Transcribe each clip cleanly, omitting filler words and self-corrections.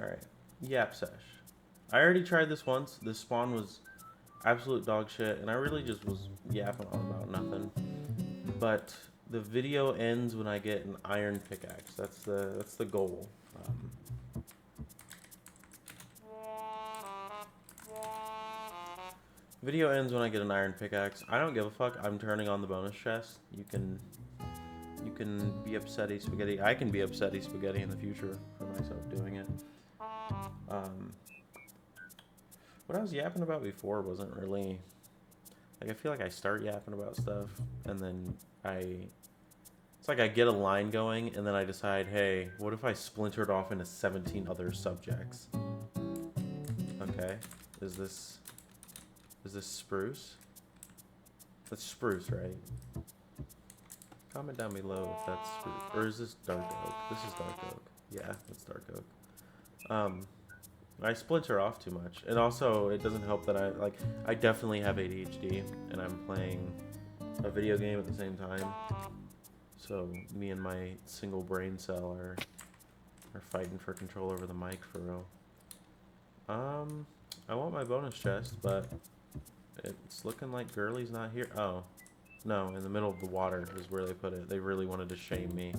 Alright. Yap sesh. I already tried this once. This spawn was absolute dog shit, and I really just was yapping on about nothing. But the video ends when I get an iron pickaxe. That's the goal. Um, Video ends when I get an iron pickaxe. I don't give a fuck. I'm turning on the bonus chest. You can be upsetty spaghetti. I can be upsetty spaghetti in the future for myself doing it. Um, what I was yapping about before wasn't really like I feel like I start yapping about stuff and then it's like I get a line going and then I decide, hey, what if I splintered off into 17 other subjects? Okay, is this spruce? That's spruce, right? Comment down below if that's spruce. Or is this dark oak? This is dark oak. Yeah, it's dark oak. I splinter off too much. And also, it doesn't help that I definitely have ADHD and I'm playing a video game at the same time. So me and my single brain cell are fighting for control over the mic for real. I want my bonus chest, but it's looking like Girly's not here. Oh, no, in the middle of the water is where they put it. They really wanted to shame me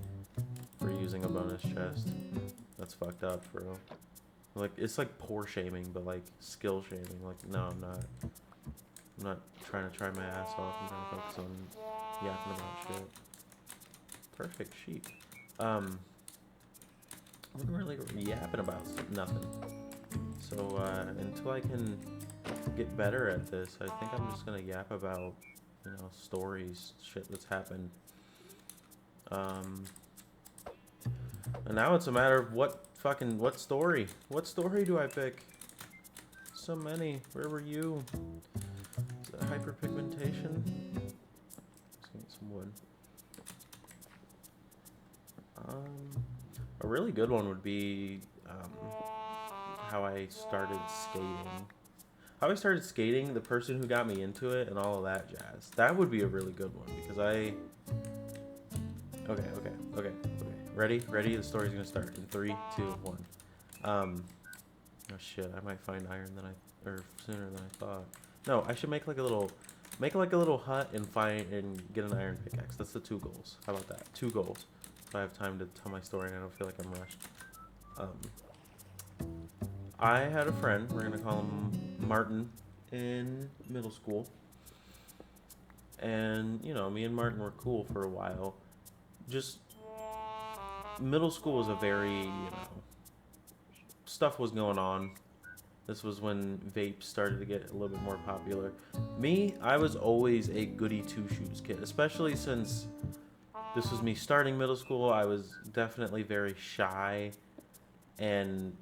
for using a bonus chest. That's fucked up, for real. Like, it's like poor shaming, but like skill shaming. Like, no, I'm not. I'm not trying to try my ass off. I'm trying to focus on yapping about shit. Perfect sheep. I'm really yapping about nothing. So until I can get better at this, I think I'm just gonna yap about, stories, shit that's happened. And now it's a matter of what story? What story do I pick? So many. Where were you? Is that hyperpigmentation? Let's get some wood. A really good one would be how I started skating. How I started skating, the person who got me into it, and all of that jazz. That would be a really good one because Okay. Ready? The story's gonna start in 3, 2, 1. Oh shit! I might find iron sooner than I thought. No, I should make like a little hut and get an iron pickaxe. That's the 2 goals. How about that? 2 goals. So I have time to tell my story and I don't feel like I'm rushed. I had a friend, we're gonna call him Martin, in middle school. And, me and Martin were cool for a while. Just, middle school was a very, stuff was going on. This was when vapes started to get a little bit more popular. Me, I was always a goody two-shoes kid, especially since this was me starting middle school. I was definitely very shy and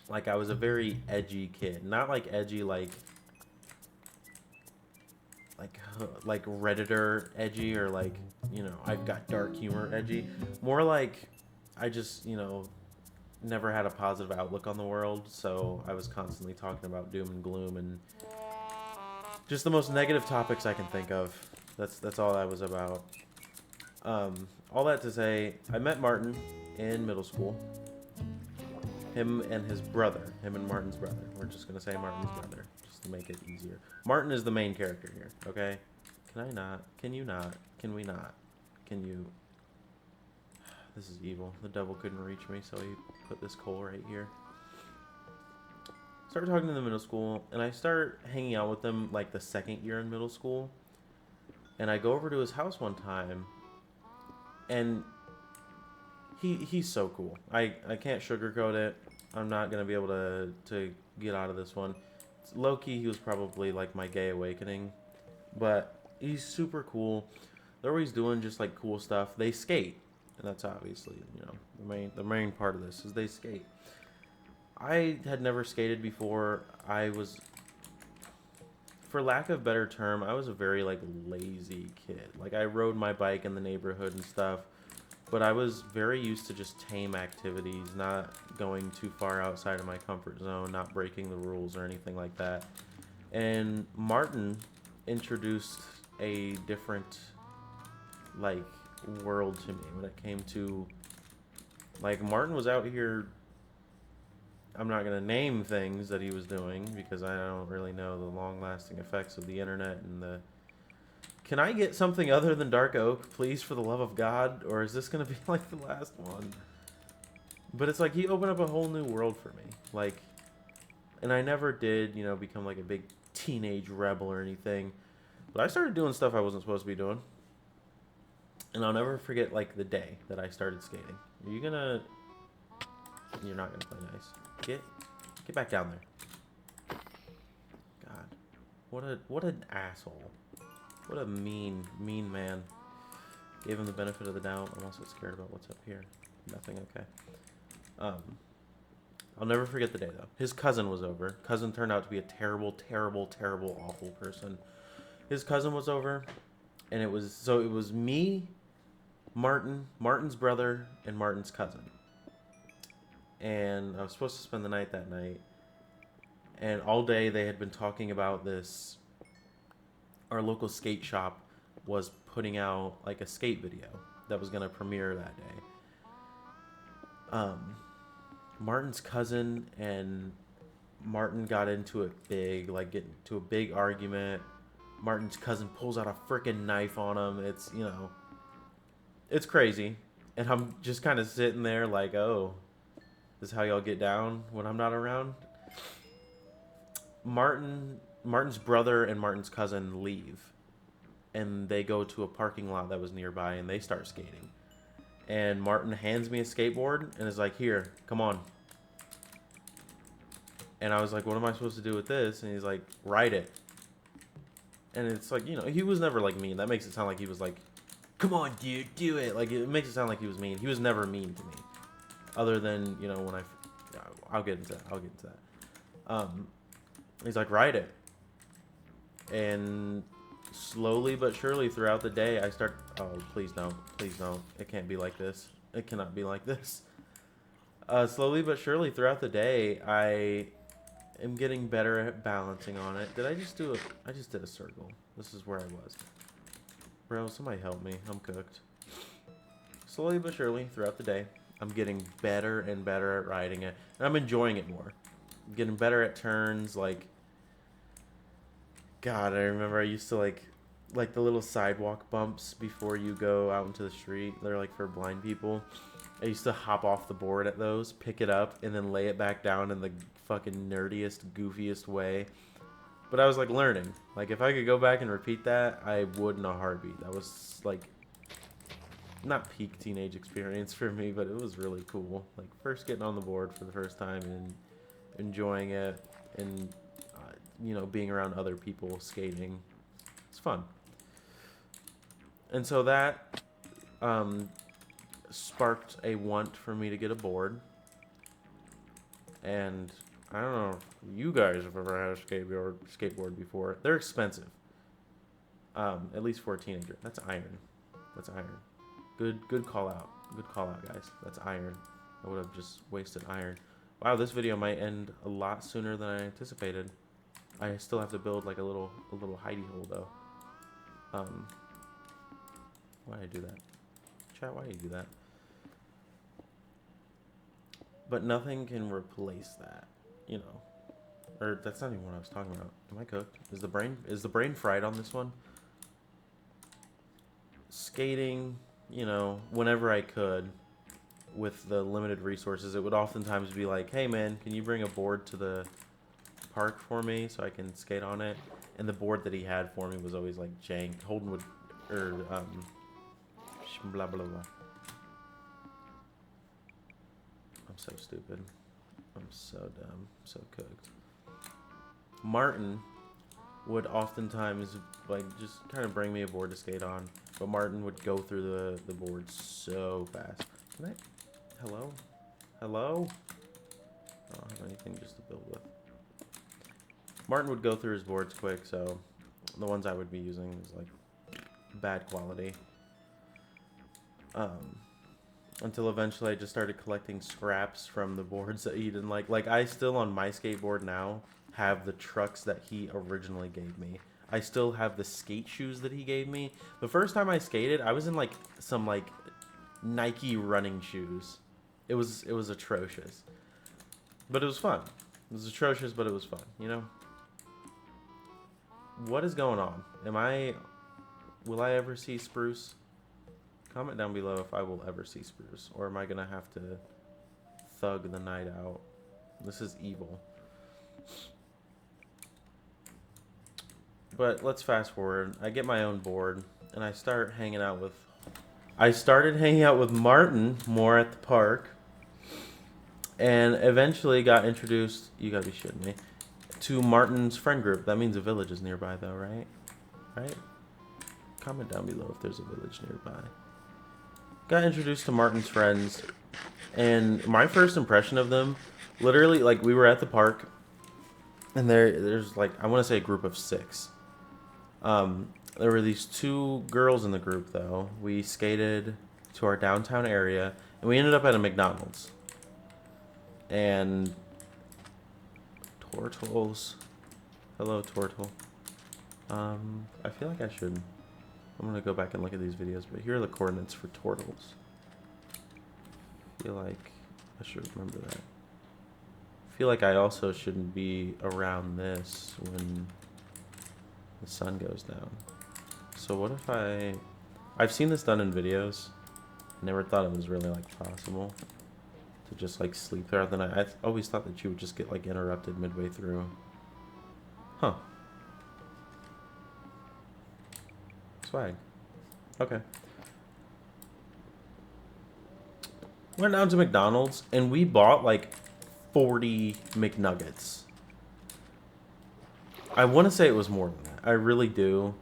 like I was a very edgy kid. Not like edgy like Redditor edgy or like, I've got dark humor edgy. More like I just, never had a positive outlook on the world, so I was constantly talking about doom and gloom and just the most negative topics I can think of. That's all I was about. All that to say, I met Martin in middle school. Him and Martin's brother. We're just gonna say Martin's brother, just to make it easier. Martin is the main character here, okay? Can I not? Can you not? Can we not? Can you? This is evil. The devil couldn't reach me, so he put this coal right here. Start talking to the middle school, and I start hanging out with them like the second year in middle school. And I go over to his house one time, and he's so cool. I can't sugarcoat it. I'm not gonna be able to get out of this one. Low-key, he was probably like my gay awakening, but he's super cool. They're always doing just like cool stuff. They skate, and that's obviously the main part of this is they skate. I had never skated before. I was, for lack of a better term, I was a very like lazy kid. Like I rode my bike in the neighborhood and stuff. But I was very used to just tame activities, not going too far outside of my comfort zone, not breaking the rules or anything like that. And Martin introduced a different, world to me when it came to, Martin was out here I'm not gonna name things that he was doing because I don't really know the long-lasting effects of the internet and the. Can I get something other than Dark Oak, please, for the love of God? Or is this gonna be like the last one? But it's like he opened up a whole new world for me. Like, and I never did, you know, become like a big teenage rebel or anything. But I started doing stuff I wasn't supposed to be doing. And I'll never forget, like, the day that I started skating. Are you gonna... You're not gonna play nice. Get back down there. God. What an asshole. What a mean man. Gave him the benefit of the doubt. I'm also scared about what's up here. Nothing, okay. I'll never forget the day, though. His cousin was over. Cousin turned out to be a terrible, awful person. His cousin was over, and it was me, Martin's brother, and Martin's cousin. And I was supposed to spend the night that night. And all day they had been talking about this. Our local skate shop was putting out like a skate video that was going to premiere that day. Martin's cousin and Martin got into it big, like get into a big argument. Martin's cousin pulls out a freaking knife on him. It's, you know, it's crazy. And I'm just kind of sitting there like, oh, this is how y'all get down when I'm not around? Martin's brother and Martin's cousin leave. And they go to a parking lot that was nearby and they start skating. And Martin hands me a skateboard and is like, here, come on. And I was like, what am I supposed to do with this? And he's like, ride it. And it's like, you know, he was never like mean. That makes it sound like he was like, come on, dude, do it. Like, it makes it sound like he was mean. He was never mean to me. Other than, you know, when I'll get into that. He's like, ride it. And slowly but surely throughout the day, I start, oh, please don't. Please don't. It can't be like this. It cannot be like this. Slowly but surely throughout the day, I am getting better at balancing on it. I just did a circle. This is where I was. Bro, somebody help me. I'm cooked. Slowly but surely throughout the day, I'm getting better and better at riding it. And I'm enjoying it more. I'm getting better at turns, like... God, I remember I used to like the little sidewalk bumps before you go out into the street. They're like for blind people. I used to hop off the board at those, pick it up, and then lay it back down in the fucking nerdiest, goofiest way. But I was like learning. Like if I could go back and repeat that, I would in a heartbeat. That was like not peak teenage experience for me, but it was really cool. Like first getting on the board for the first time and enjoying it and you know, being around other people skating. It's fun. And so that sparked a want for me to get a board. And I don't know if you guys have ever had a skateboard before. They're expensive. At least for a teenager. That's iron. That's iron. Good call out. Good call out, guys. That's iron. I would have just wasted iron. Wow, this video might end a lot sooner than I anticipated. I still have to build like a little hidey hole though. Why did I do that? Chat, why did you do that? But nothing can replace that, you know. Or that's not even what I was talking about. Am I cooked? Is the brain fried on this one? Skating, you know, whenever I could with the limited resources, it would oftentimes be like, hey man, can you bring a board to the park for me so I can skate on it? And the board that he had for me was always like jank. Holden would, or blah blah blah. I'm so stupid. I'm so dumb. So cooked. Martin would oftentimes like just kind of bring me a board to skate on, but Martin would go through the board so fast. Can I? Hello? Hello? I don't have anything just to build with. Martin would go through his boards quick, so the ones I would be using is like bad quality. Until eventually I just started collecting scraps from the boards that he didn't like. Like I still on my skateboard now have the trucks that he originally gave me. I still have the skate shoes that he gave me. The first time I skated, I was in like some like Nike running shoes. It was atrocious. But it was fun. It was atrocious, but it was fun, you know? What is going on? Will I ever see Spruce? Comment down below if I will ever see Spruce. Or am I gonna have to thug the night out? This is evil. But let's fast forward. I get my own board, and I started hanging out with Martin more at the park, and eventually got introduced, you gotta be shitting me, to Martin's friend group. That means a village is nearby though, right? Right? Comment down below if there's a village nearby. Got introduced to Martin's friends, and my first impression of them, literally, like, we were at the park, and there's like, I want to say a group of 6. There were these 2 girls in the group though. We skated to our downtown area, and we ended up at a McDonald's. And Tortles, hello Tortle. I feel like I'm gonna go back and look at these videos, but here are the coordinates for Tortles. I feel like I should remember that. I feel like I also shouldn't be around this when the sun goes down. So what if I've seen this done in videos. Never thought it was really like possible to just like sleep throughout the night. I always thought that you would just get like interrupted midway through. Huh. Swag. Okay. Went down to McDonald's and we bought like 40 McNuggets. I want to say it was more than that. I really do.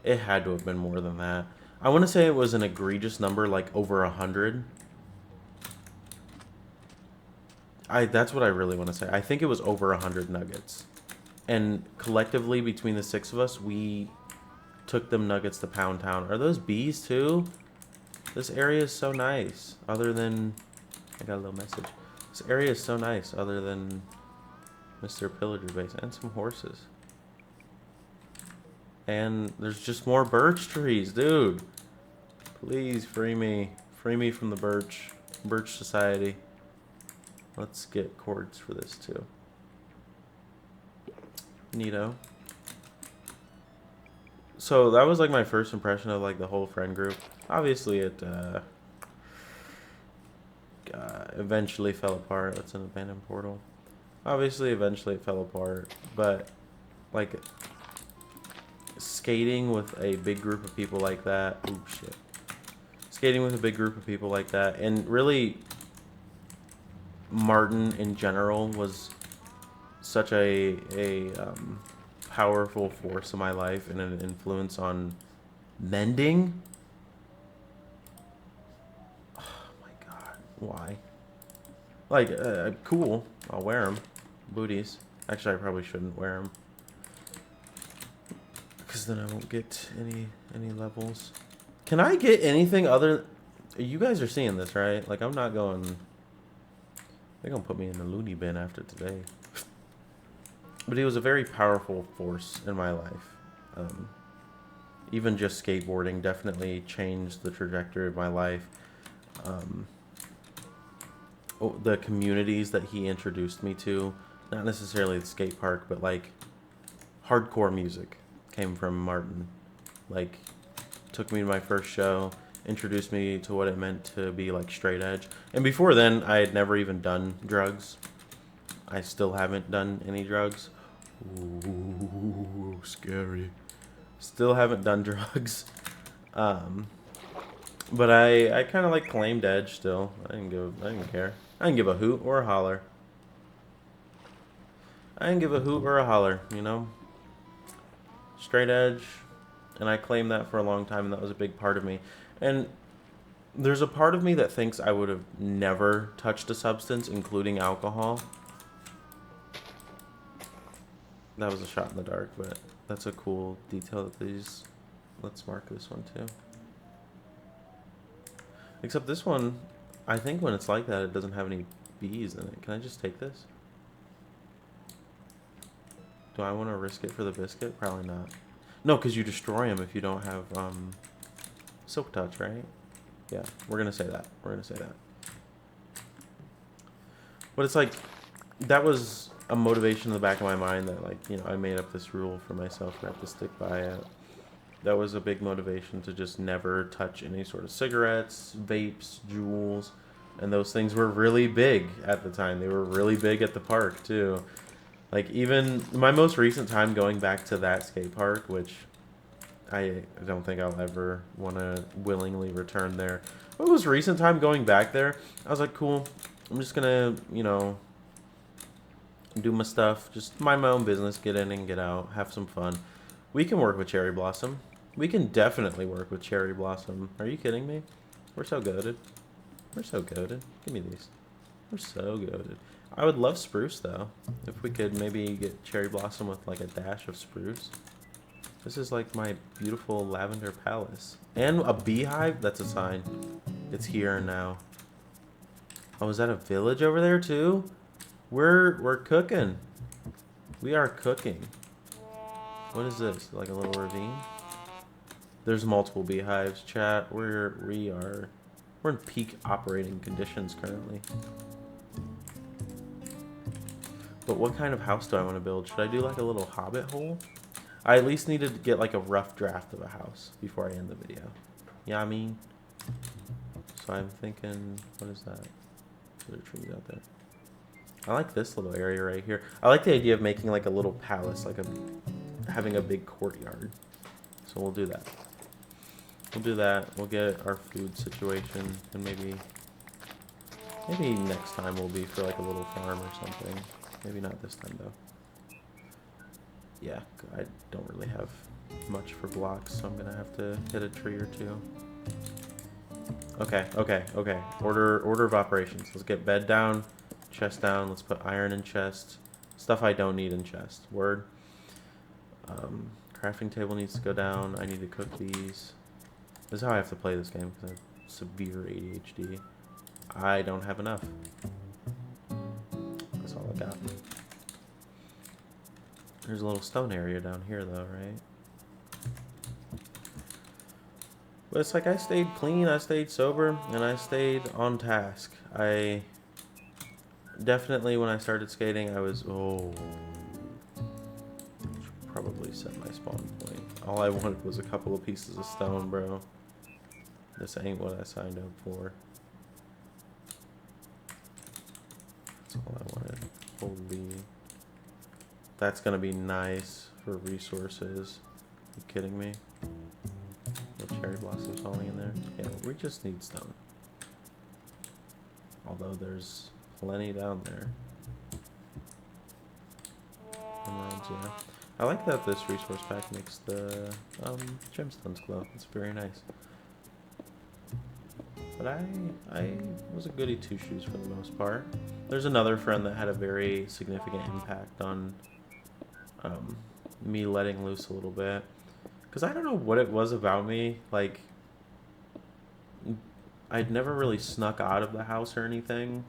It had to have been more than that. I want to say it was an egregious number, like over 100. That's what I really want to say. I think it was over 100 nuggets. And collectively, between the 6 of us, we took them nuggets to Pound Town. Are those bees too? This area is so nice. Other than... I got a little message. This area is so nice, other than Mr. Pillager Base. And some horses. And there's just more birch trees, dude. Please free me. Free me from the birch society. Let's get cords for this too. Neato. So that was like my first impression of like the whole friend group. Obviously it eventually fell apart. That's an abandoned portal. Obviously eventually it fell apart, but like skating with a big group of people like that. Ooh, shit. Skating with a big group of people like that, and really Martin in general was such a powerful force in my life and an influence on mending. Oh my god, why? Like, cool, I'll wear them. Booties. Actually, I probably shouldn't wear them, because then I won't get any levels. Can I get anything other... You guys are seeing this, right? Like, I'm not going... They're going to put me in the loony bin after today. But he was a very powerful force in my life. Even just skateboarding definitely changed the trajectory of my life. The communities that he introduced me to, not necessarily the skate park, but like hardcore music came from Martin. Like, took me to my first show, introduced me to what it meant to be like straight edge. And before then, I had never even done drugs. I still haven't done any drugs. Ooh, scary. Still haven't done drugs. But I kind of like claimed edge still. I didn't care. I didn't give a hoot or a holler. I didn't give a hoot or a holler, you know? Straight edge. And I claimed that for a long time, and that was a big part of me. And there's a part of me that thinks I would have never touched a substance, including alcohol. That was a shot in the dark, but that's a cool detail that these... Let's mark this one too. Except this one, I think when it's like that, it doesn't have any bees in it. Can I just take this? Do I want to risk it for the biscuit? Probably not. No, because you destroy them if you don't have Silk Touch, right? Yeah, we're going to say that. We're going to say that. But it's like, that was a motivation in the back of my mind that, like, you know, I made up this rule for myself and I have to stick by it. That was a big motivation to just never touch any sort of cigarettes, vapes, jewels, and those things were really big at the time. They were really big at the park too. Like, even my most recent time going back to that skate park, which I don't think I'll ever want to willingly return there. But it was recent time going back there. I was like, cool. I'm just gonna, you know, do my stuff, just mind my own business, get in and get out, have some fun. We can work with Cherry Blossom. We can definitely work with Cherry Blossom. Are you kidding me? We're so goated. We're so goated. Give me these. We're so goated. I would love Spruce, though. If we could maybe get Cherry Blossom with, like, a dash of Spruce. This is, like, my beautiful Lavender Palace. And a beehive? That's a sign. It's here now. Oh, is that a village over there, too? We're cooking. We are cooking. What is this? Like a little ravine? There's multiple beehives, chat. We're in peak operating conditions currently. But what kind of house do I want to build? Should I do like a little hobbit hole? I at least need to get like a rough draft of a house before I end the video. Yeah, I mean. So I'm thinking, what is that? There are trees out there. I like this little area right here. I like the idea of making like a little palace, like having a big courtyard. So we'll do that. We'll do that. We'll get our food situation, and maybe next time will be for like a little farm or something. Maybe not this time though. Yeah, I don't really have much for blocks, so I'm gonna have to hit a tree or two. Okay. Order of operations. Let's get bed down. Chest down. Let's put iron in chest. Stuff I don't need in chest. Word. Crafting table needs to go down. I need to cook these. This is how I have to play this game because I have severe ADHD. I don't have enough. That's all I got. There's a little stone area down here though, right? But it's like I stayed clean, I stayed sober, and I stayed on task. I definitely, when I started skating, I was, should probably set my spawn point. All I wanted was a couple of pieces of stone, bro. This ain't what I signed up for. That's all I wanted. Holy. That's gonna be nice for resources. Are you kidding me? No cherry blossoms falling in there. Yeah, we just need stone. Although there's plenty down there. Emeralds, yeah. I like that this resource pack makes the gemstones glow. It's very nice. But I was a goody two-shoes for the most part. There's another friend that had a very significant impact on me letting loose a little bit. Because I don't know what it was about me. Like, I'd never really snuck out of the house or anything.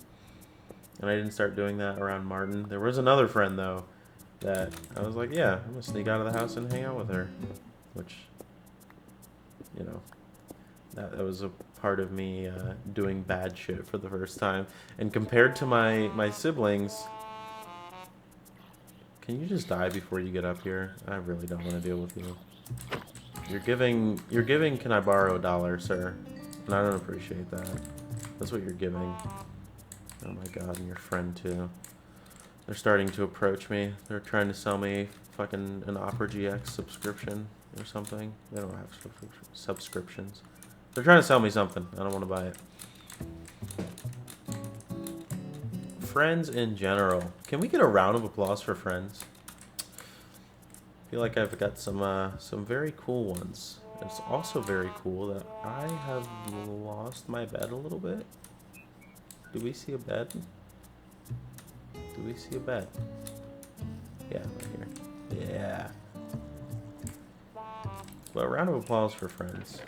And I didn't start doing that around Martin. There was another friend, though, that I was like, yeah, I'm going to sneak out of the house and hang out with her. Which, you know, that was a part of me doing bad shit for the first time. And compared to my siblings... Can you just die before you get up here? I really don't want to deal with you. You're giving, can I borrow $1, sir? And I don't appreciate that. That's what you're giving. Oh my god, and your friend too. They're starting to approach me. They're trying to sell me fucking an Opera GX subscription or something. They don't have subscriptions. They're trying to sell me something. I don't want to buy it. Friends in general. Can we get a round of applause for friends? I feel like I've got some very cool ones. It's also very cool that I have lost my bed a little bit. Do we see a bed? Do we see a bed? Yeah, right here. Yeah. But a round of applause for friends.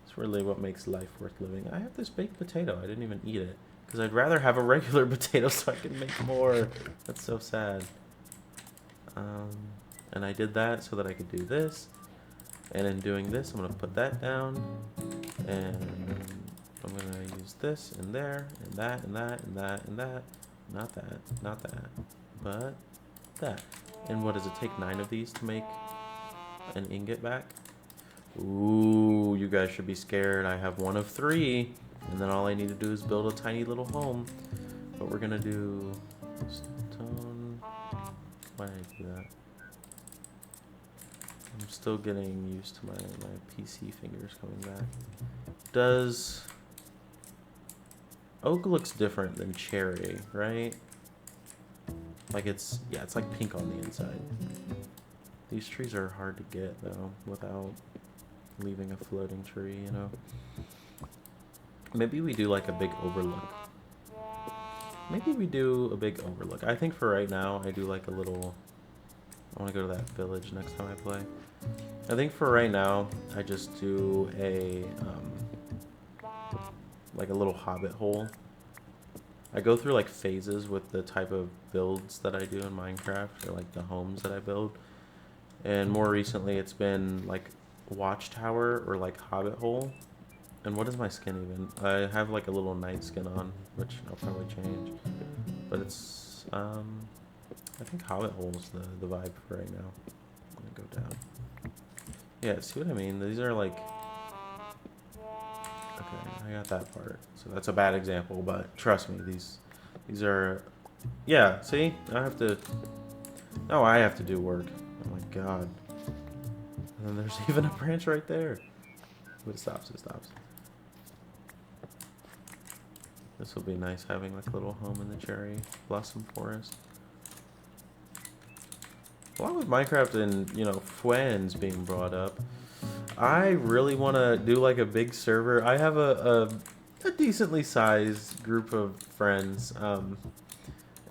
It's really what makes life worth living. I have this baked potato. I didn't even eat it. Because I'd rather have a regular potato so I can make more. That's so sad. And I did that so that I could do this. And in doing this, I'm going to put that down. And I'm gonna use this and there and that and that and that and that. Not that, not that, but that. And what does it take? 9 of these to make an ingot back? Ooh, you guys should be scared. I have 1 of 3, and then all I need to do is build a tiny little home. But we're gonna do stone. Why did I do that? I'm still getting used to my PC fingers coming back. Does oak looks different than cherry, right? Like it's like pink on the inside. These trees are hard to get though without leaving a floating tree, you know. Maybe we do like a big overlook. Maybe we do a big overlook. I think for right now I do like a little, I want to go to that village next time I play. I think for right now I just do a like a little hobbit hole. I go through like phases with the type of builds that I do in Minecraft, or like the homes that I build. And more recently it's been like watchtower or like hobbit hole. And what is my skin even? I have like a little night skin on, which I'll probably change. But it's I think hobbit hole is the vibe for right now. I'm gonna go down. Yeah, see what I mean? These are like, okay, I got that part. So that's a bad example, but trust me, these are, yeah, see? I have to, no, I have to do work. Oh my god. And then there's even a branch right there. But it stops, it stops. This will be nice having like a little home in the cherry blossom forest. Along with Minecraft and, you know, friends being brought up, I really want to do like a big server. I have a decently sized group of friends, and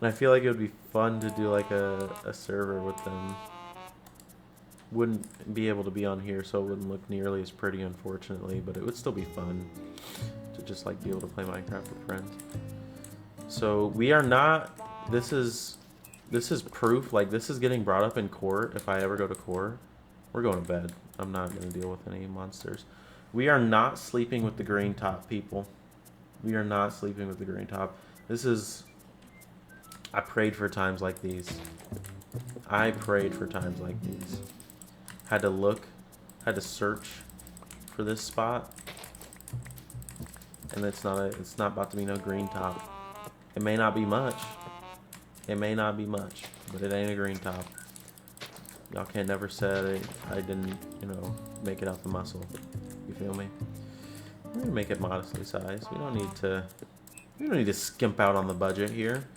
I feel like it would be fun to do like a server with them. Wouldn't be able to be on here, so it wouldn't look nearly as pretty, unfortunately, but it would still be fun to just like be able to play Minecraft with friends. So we are not, this is proof, like this is getting brought up in court. If I ever go to court, we're going to bed. I'm not going to deal with any monsters. We are not sleeping with the green top, people. We are not sleeping with the green top. This is, I prayed for times like these. I prayed for times like these. Had to look, had to search for this spot. And it's not about to be no green top. It may not be much. It may not be much, but it ain't a green top. Y'all can never say I didn't, you know, make it out the muscle. You feel me? We're gonna make it modestly sized. We don't need to skimp out on the budget here.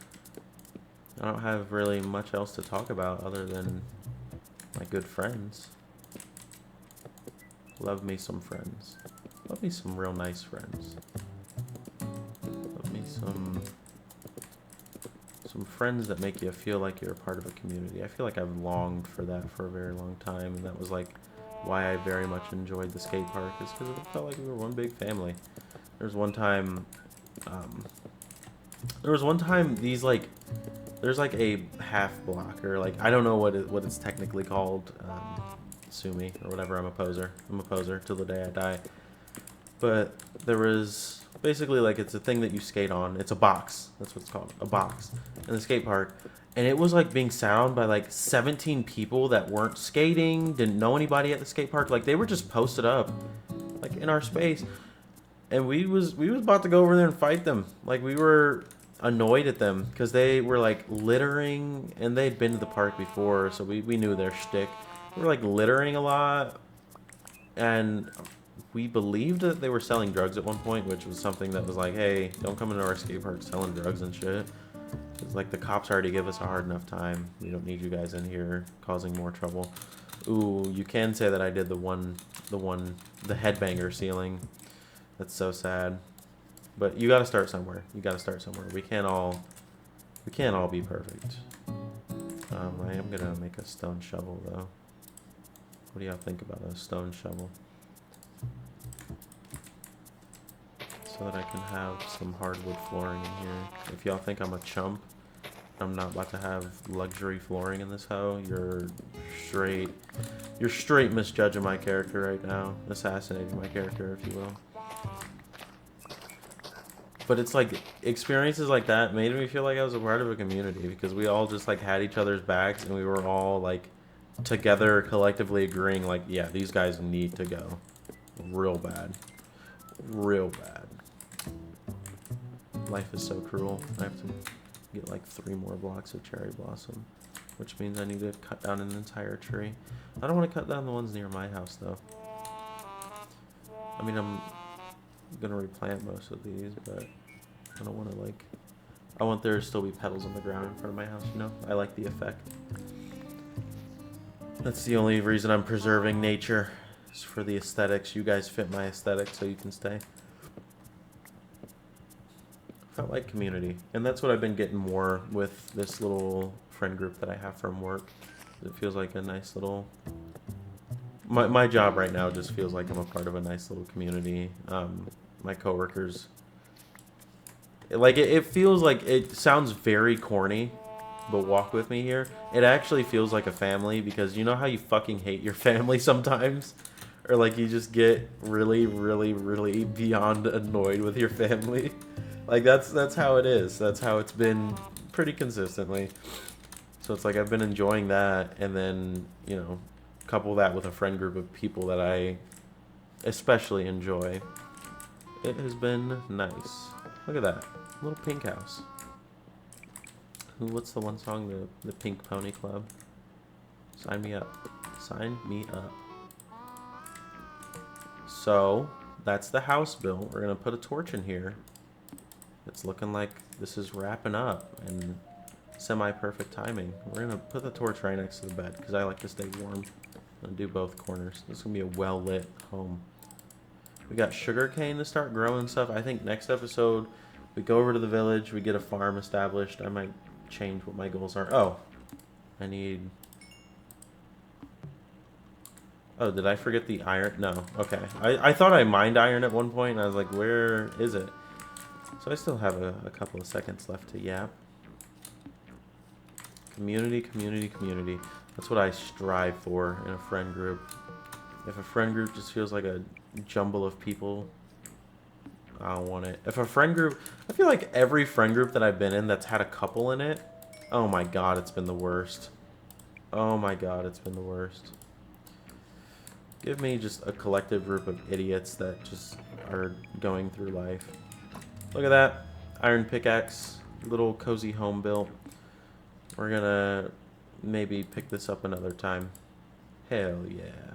I don't have really much else to talk about other than my good friends. Love me some friends. Love me some real nice friends. Love me some friends that make you feel like you're a part of a community. I feel like I've longed for that for a very long time, and that was like why I very much enjoyed the skate park, is because it felt like we were one big family. There's one time these like, there's like a half block, or like, I don't know what it's technically called, sue me or whatever. I'm a poser till the day I die. But there was basically like, it's a thing that you skate on. It's a box. That's what it's called. A box in the skate park. And it was like being sat on by like 17 people that weren't skating, didn't know anybody at the skate park. Like they were just posted up like in our space. And we was about to go over there and fight them. Like we were annoyed at them because they were like littering, and they'd been to the park before, so we knew their shtick. They were like littering a lot, and we believed that they were selling drugs at one point, which was something that was like, hey, don't come into our skate park selling drugs and shit. It's like, the cops already give us a hard enough time. We don't need you guys in here causing more trouble. Ooh, you can say that I did the headbanger ceiling. That's so sad. But you gotta start somewhere. You gotta start somewhere. We can't all be perfect. I am gonna make a stone shovel though. What do y'all think about a stone shovel? So that I can have some hardwood flooring in here. If y'all think I'm a chump, I'm not about to have luxury flooring in this hoe, you're straight misjudging my character right now. Assassinating my character, if you will. But it's like experiences like that made me feel like I was a part of a community because we all just like had each other's backs and we were all like together collectively agreeing like, yeah, these guys need to go real bad. Real bad. Life is so cruel. I have to get like 3 more blocks of cherry blossom, which means I need to cut down an entire tree. I don't want to cut down the ones near my house though. I mean, I'm gonna replant most of these, but I don't want to like, I want there to still be petals on the ground in front of my house, you know? I like the effect. That's the only reason I'm preserving nature, is for the aesthetics. You guys fit my aesthetic, so you can stay. Felt like community, and that's what I've been getting more with this little friend group that I have from work. It feels like a nice little, my job right now just feels like I'm a part of a nice little community. My coworkers, like it feels like, it sounds very corny, but walk with me here. It actually feels like a family, because you know how you fucking hate your family sometimes? Or like you just get really, really, really beyond annoyed with your family. Like that's how it is. That's how it's been pretty consistently. So it's like I've been enjoying that, and then, you know, couple that with a friend group of people that I especially enjoy. It has been nice. Look at that. Little pink house. What's the one song? The Pink Pony Club. Sign me up. Sign me up. So, that's the house built. We're going to put a torch in here. It's looking like this is wrapping up and semi-perfect timing. We're going to put the torch right next to the bed because I like to stay warm. I'm going to do both corners. This is going to be a well-lit home. We got sugarcane to start growing stuff. I think next episode we go over to the village. We get a farm established. I might change what my goals are. Oh, I need... Oh, did I forget the iron? No. Okay. I thought I mined iron at one point, and I was like, where is it? So I still have a couple of seconds left to yap. Community, community, community. That's what I strive for in a friend group. If a friend group just feels like a jumble of people, I don't want it. If a friend group... I feel like every friend group that I've been in that's had a couple in it, oh my god, it's been the worst. Oh my god, it's been the worst. Give me just a collective group of idiots that just are going through life. Look at that. Iron pickaxe. Little cozy home built. We're gonna maybe pick this up another time. Hell yeah.